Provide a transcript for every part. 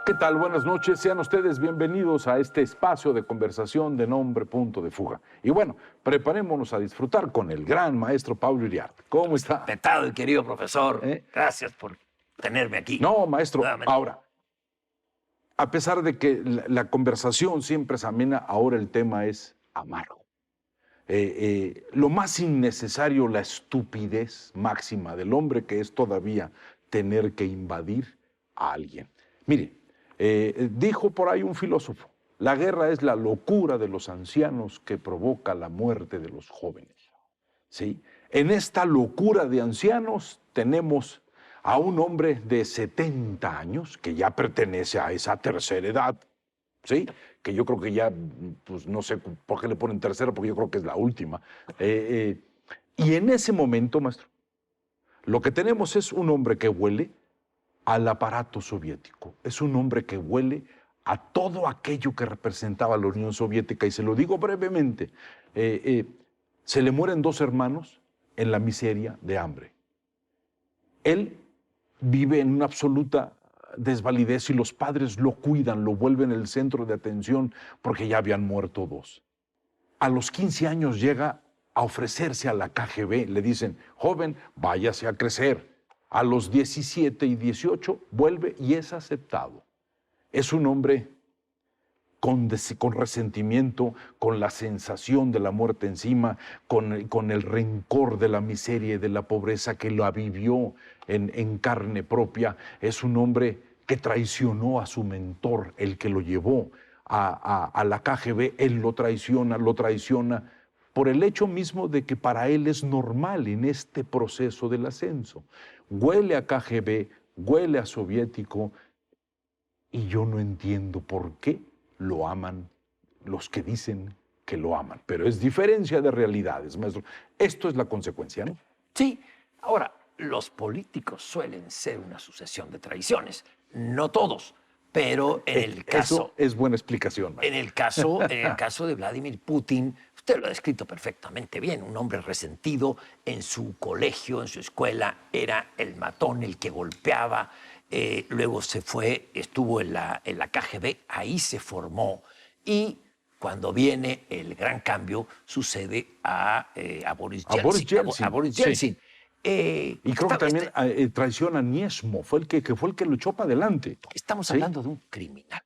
¿Qué tal? Buenas noches. Sean ustedes bienvenidos a este espacio de conversación de nombre Punto de Fuga. Y bueno, preparémonos a disfrutar con el gran maestro Pablo Iriarte. ¿Cómo está? Respetado y querido profesor, gracias por tenerme aquí. No, maestro, Nuevamente. ahora, a pesar de que la conversación siempre es amena, ahora el tema es amargo. Lo más innecesario, la estupidez máxima del hombre, que es todavía tener que invadir a alguien. Mire, dijo por ahí un filósofo, la guerra es la locura de los ancianos que provoca la muerte de los jóvenes. ¿Sí? En esta locura de ancianos tenemos a un hombre de 70 años que ya pertenece a esa tercera edad, ¿sí? Que yo creo que ya, pues no sé por qué le ponen tercera, porque yo creo que es la última. Y en ese momento, maestro, lo que tenemos es un hombre que huele al aparato soviético, es un hombre que huele a todo aquello que representaba la Unión Soviética, y se lo digo brevemente, se le mueren dos hermanos en la miseria de hambre. Él vive en una absoluta desvalidez y los padres lo cuidan, lo vuelven el centro de atención porque ya habían muerto dos. A los 15 años llega a ofrecerse a la KGB, le dicen, joven, váyase a crecer. A los 17 y 18 vuelve y es aceptado. Es un hombre con resentimiento, con la sensación de la muerte encima, con el rencor de la miseria y de la pobreza que la vivió en carne propia. Es un hombre que traicionó a su mentor, el que lo llevó a la KGB. Él lo traiciona por el hecho mismo de que para él es normal en este proceso del ascenso. Huele a KGB, huele a soviético, y yo no entiendo por qué lo aman los que dicen que lo aman. Pero es diferencia de realidades, maestro. Esto es la consecuencia, ¿no? Sí, ahora, los políticos suelen ser una sucesión de traiciones. No todos, pero en el caso... Eso es buena explicación, maestro. En el caso de Vladimir Putin, usted lo ha descrito perfectamente bien, un hombre resentido en su colegio, en su escuela, era el matón, el que golpeaba, luego se fue, estuvo en la KGB, ahí se formó, y cuando viene el gran cambio sucede a Boris Yeltsin. A Boris Yeltsin. Sí. Y creo que también traiciona a Niesmo, fue el que lo echó para adelante. Estamos hablando de un criminal,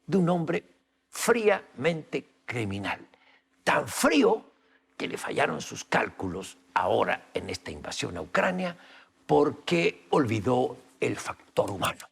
de un hombre fríamente criminal. Tan frío que le fallaron sus cálculos ahora en esta invasión a Ucrania porque olvidó el factor humano.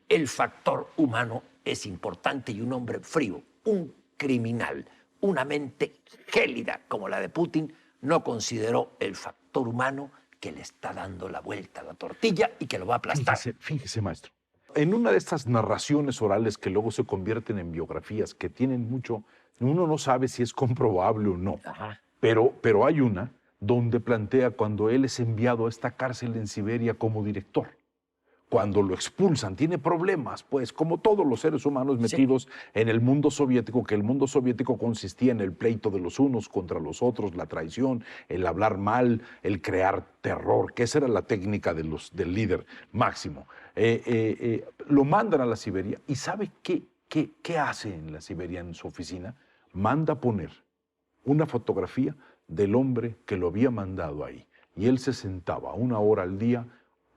El factor humano es importante y un hombre frío, un criminal, una mente gélida como la de Putin, no consideró el factor humano que le está dando la vuelta a la tortilla y que lo va a aplastar. Fíjese, maestro. En una de estas narraciones orales que luego se convierten en biografías, que tienen mucho, uno no sabe si es comprobable o no, pero hay una donde plantea cuando él es enviado a esta cárcel en Siberia como director. Cuando lo expulsan, tiene problemas, pues, como todos los seres humanos metidos en el mundo soviético, que el mundo soviético consistía en el pleito de los unos contra los otros, la traición, el hablar mal, el crear terror, que esa era la técnica del líder máximo. Lo mandan a la Siberia y ¿sabe qué hace en la Siberia, en su oficina? Manda poner una fotografía del hombre que lo había mandado ahí. Y él se sentaba 1 hora al día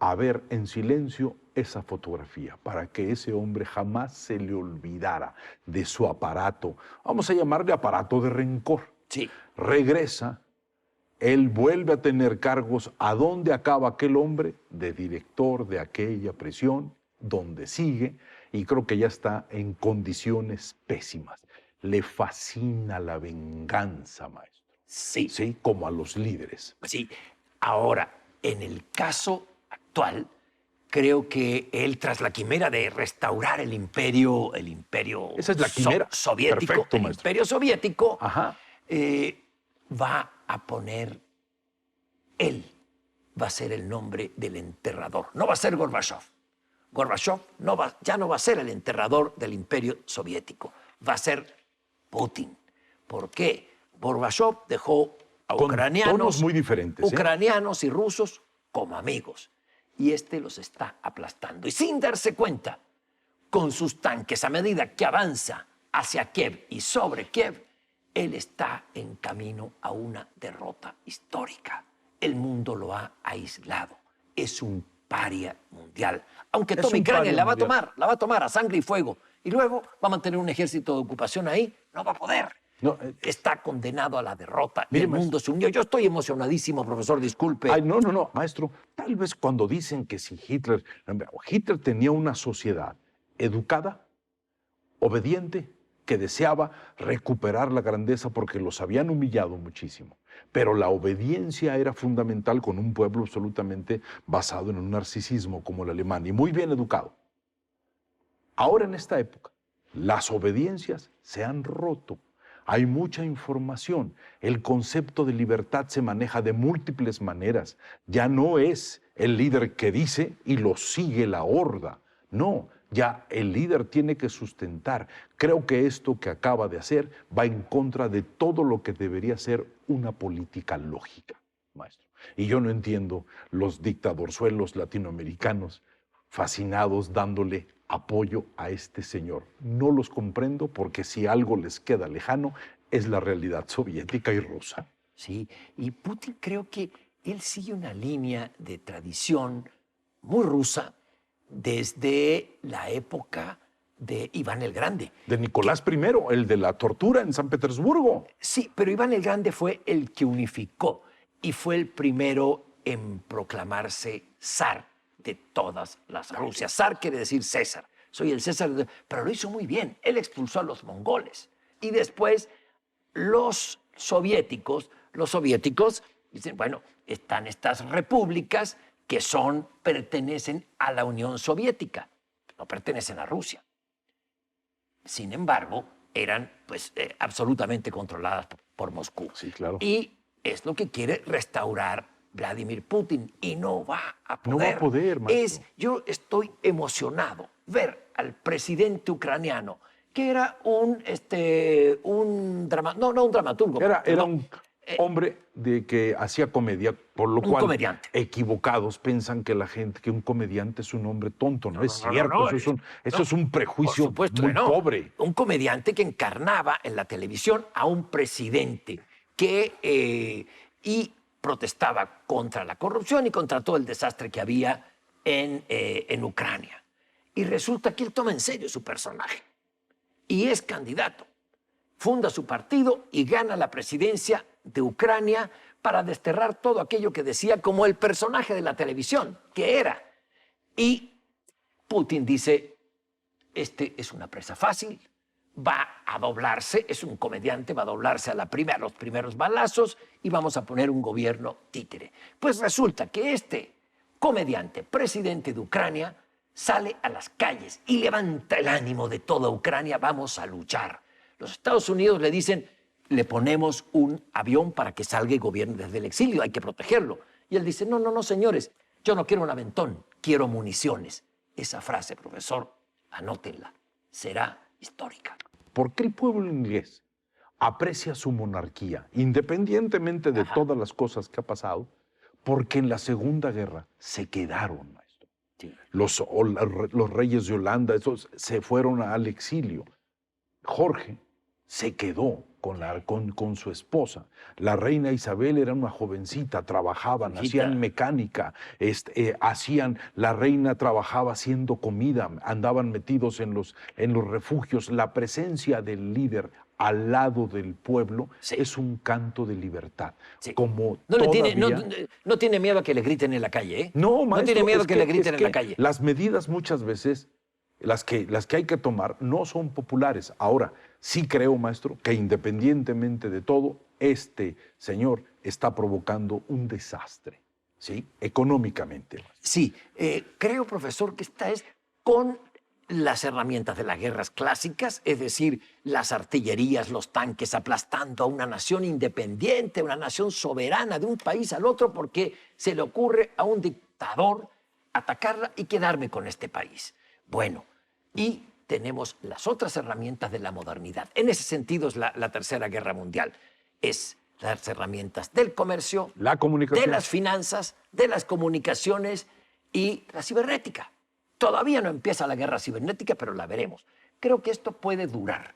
a ver en silencio esa fotografía para que ese hombre jamás se le olvidara de su aparato, vamos a llamarle aparato de rencor. Sí. Regresa, él vuelve a tener cargos. ¿A dónde acaba aquel hombre? De director de aquella prisión, donde sigue, y creo que ya está en condiciones pésimas. Le fascina la venganza, maestro. Sí. Sí, como a los líderes. Sí. Ahora, en el caso actual, creo que él, tras la quimera de restaurar el imperio Esa es la quimera. Soviético, perfecto, el maestro. imperio soviético, Ajá. Va a poner, él va a ser el nombre del enterrador. No va a ser Gorbachov. Gorbachov ya no va a ser el enterrador del imperio soviético. Va a ser Putin. ¿Por qué? Gorbachov dejó a tonos muy diferentes, ucranianos y rusos como amigos. Y este los está aplastando. Y sin darse cuenta, con sus tanques, a medida que avanza hacia Kiev y sobre Kiev, él está en camino a una derrota histórica. El mundo lo ha aislado. Es un paria mundial. Aunque Es tome un Ucrania, paria la va mundial. a tomar a sangre y fuego. Y luego va a mantener un ejército de ocupación ahí. No va a poder. No, Está condenado a la derrota. Y mire, el mundo se unió. Yo estoy emocionadísimo, profesor, disculpe. Ay, no, no, no, maestro. Tal vez cuando dicen que si Hitler tenía una sociedad educada, obediente, que deseaba recuperar la grandeza porque los habían humillado muchísimo. Pero la obediencia era fundamental con un pueblo absolutamente basado en un narcisismo como el alemán y muy bien educado. Ahora en esta época, las obediencias se han roto. Hay mucha información. El concepto de libertad se maneja de múltiples maneras. Ya no es el líder que dice y lo sigue la horda. No, ya el líder tiene que sustentar. Creo que esto que acaba de hacer va en contra de todo lo que debería ser una política lógica, maestro. Y yo no entiendo los dictadorzuelos latinoamericanos fascinados dándole apoyo a este señor. No los comprendo porque si algo les queda lejano es la realidad soviética y rusa. Sí, y Putin creo que él sigue una línea de tradición muy rusa desde la época de Iván el Grande. De Nicolás I, el de la tortura en San Petersburgo. Sí, pero Iván el Grande fue el que unificó y fue el primero en proclamarse zar de todas las Rusias. Zar quiere decir César. Soy el César, pero lo hizo muy bien. Él expulsó a los mongoles. Y después los soviéticos dicen, bueno, están estas repúblicas que pertenecen a la Unión Soviética, no pertenecen a Rusia. Sin embargo, eran absolutamente controladas por Moscú. Sí, claro. Y es lo que quiere restaurar Vladimir Putin y no va a poder. No va a poder, maestro. Yo estoy emocionado ver al presidente ucraniano, que era un dramaturgo. Era un hombre que hacía comedia, por lo cual comediante. Equivocados piensan que la gente, que un comediante es un hombre tonto. No, es no, cierto, no, eso es un prejuicio por supuesto muy que no. pobre. Un comediante que encarnaba en la televisión a un presidente que y protestaba contra la corrupción y contra todo el desastre que había en Ucrania. Y resulta que él toma en serio su personaje y es candidato. Funda su partido y gana la presidencia de Ucrania para desterrar todo aquello que decía como el personaje de la televisión, que era. Y Putin dice, este es una presa fácil, va a doblarse, es un comediante, va a doblarse a los primeros balazos y vamos a poner un gobierno títere. Pues resulta que este comediante, presidente de Ucrania, sale a las calles y levanta el ánimo de toda Ucrania, vamos a luchar. Los Estados Unidos le dicen, le ponemos un avión para que salga y gobierne desde el exilio, hay que protegerlo. Y él dice, no, no, no, señores, yo no quiero un aventón, quiero municiones. Esa frase, profesor, anótenla, será histórica. ¿Por qué el pueblo inglés aprecia su monarquía, independientemente de todas las cosas que ha pasado? Porque en la Segunda Guerra se quedaron, maestro. Sí. Los reyes de Holanda, esos se fueron al exilio. Jorge se quedó con su esposa. La reina Isabel era una jovencita, trabajaban, hacían mecánica, la reina trabajaba haciendo comida, andaban metidos en los refugios. La presencia del líder al lado del pueblo es un canto de libertad. Sí. Como no tiene miedo a que le griten en la calle, ¿eh? No, maestro, no tiene miedo a que le griten en la calle. Las medidas muchas veces, las que hay que tomar, no son populares. Ahora, sí creo, maestro, que independientemente de todo, este señor está provocando un desastre, ¿sí? Económicamente. Sí, creo, profesor, que esta es con las herramientas de las guerras clásicas, es decir, las artillerías, los tanques, aplastando a una nación independiente, una nación soberana de un país al otro, porque se le ocurre a un dictador atacarla y quedarme con este país. Bueno, y tenemos las otras herramientas de la modernidad. En ese sentido es la Tercera Guerra Mundial. Es las herramientas del comercio, la comunicación, de las finanzas, de las comunicaciones y la cibernética. Todavía no empieza la guerra cibernética, pero la veremos. Creo que esto puede durar.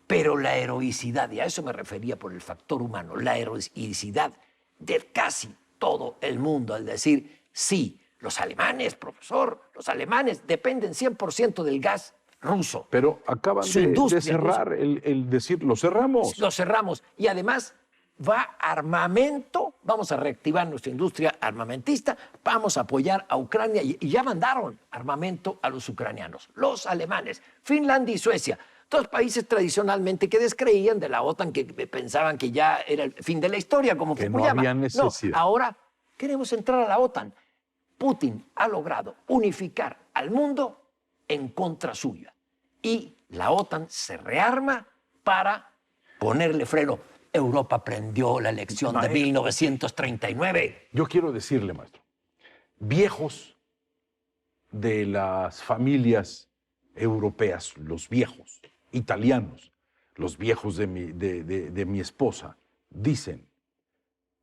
Pero la heroicidad, y a eso me refería por el factor humano, la heroicidad de casi todo el mundo al decir, sí, los alemanes, profesor, los alemanes dependen 100% del gas ruso. Pero acaban de cerrar el decir, lo cerramos. Lo cerramos. Y además va armamento, vamos a reactivar nuestra industria armamentista, vamos a apoyar a Ucrania y ya mandaron armamento a los ucranianos, los alemanes, Finlandia y Suecia. Dos países tradicionalmente que descreían de la OTAN, que pensaban que ya era el fin de la historia, como que Fukuyama. no había necesidad. No, ahora queremos entrar a la OTAN. Putin ha logrado unificar al mundo en contra suya. Y la OTAN se rearma para ponerle freno. Europa aprendió la lección de 1939. Yo quiero decirle, maestro, viejos de las familias europeas, los viejos italianos, los viejos de mi esposa, dicen,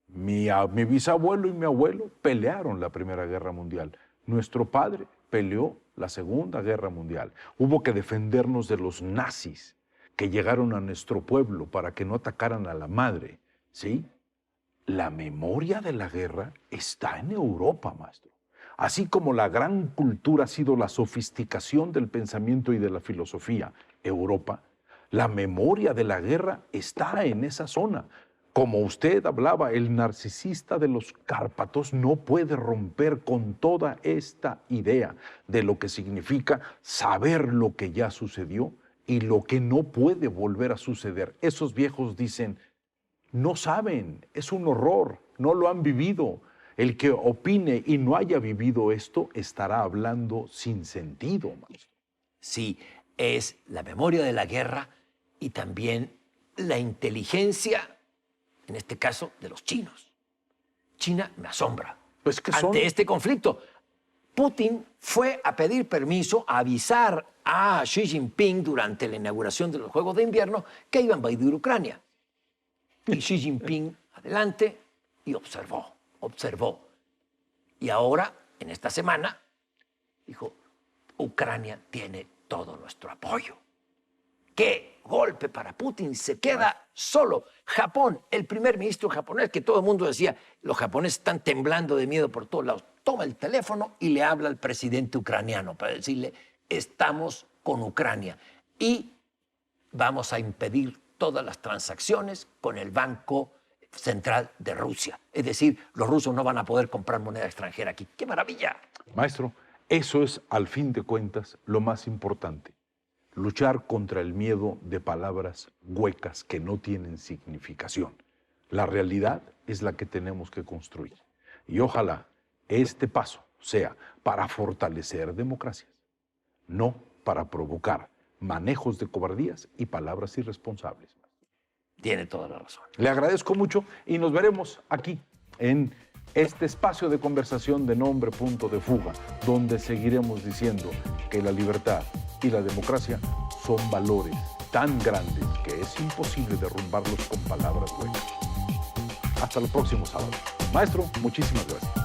mi bisabuelo y mi abuelo pelearon la Primera Guerra Mundial. Nuestro padre peleó la Segunda Guerra Mundial. Hubo que defendernos de los nazis que llegaron a nuestro pueblo para que no atacaran a la madre, ¿sí? La memoria de la guerra está en Europa, maestro. Así como la gran cultura ha sido la sofisticación del pensamiento y de la filosofía, Europa, la memoria de la guerra está en esa zona. Como usted hablaba, el narcisista de los Cárpatos no puede romper con toda esta idea de lo que significa saber lo que ya sucedió y lo que no puede volver a suceder. Esos viejos dicen, no saben, es un horror, no lo han vivido. El que opine y no haya vivido esto estará hablando sin sentido, maestro. Sí, es la memoria de la guerra y también la inteligencia, en este caso, de los chinos. China me asombra. Pues que ante este conflicto, Putin fue a pedir permiso, a avisar a Xi Jinping durante la inauguración de los Juegos de Invierno que iba a invadir Ucrania. Y Xi Jinping adelante y observó. Y ahora, en esta semana, dijo, Ucrania tiene todo nuestro apoyo. ¡Qué golpe para Putin! Se queda solo. Japón, el primer ministro japonés, que todo el mundo decía, los japoneses están temblando de miedo por todos lados, toma el teléfono y le habla al presidente ucraniano para decirle, estamos con Ucrania y vamos a impedir todas las transacciones con el Banco Central de Rusia. Es decir, los rusos no van a poder comprar moneda extranjera aquí. ¡Qué maravilla! Maestro, eso es, al fin de cuentas, lo más importante. Luchar contra el miedo de palabras huecas que no tienen significación. La realidad es la que tenemos que construir. Y ojalá este paso sea para fortalecer democracias, no para provocar manejos de cobardías y palabras irresponsables. Tiene toda la razón. Le agradezco mucho y nos veremos aquí en este espacio de conversación de Nombre Punto de Fuga, donde seguiremos diciendo que la libertad y la democracia son valores tan grandes que es imposible derrumbarlos con palabras buenas. Hasta el próximo sábado. Maestro, muchísimas gracias.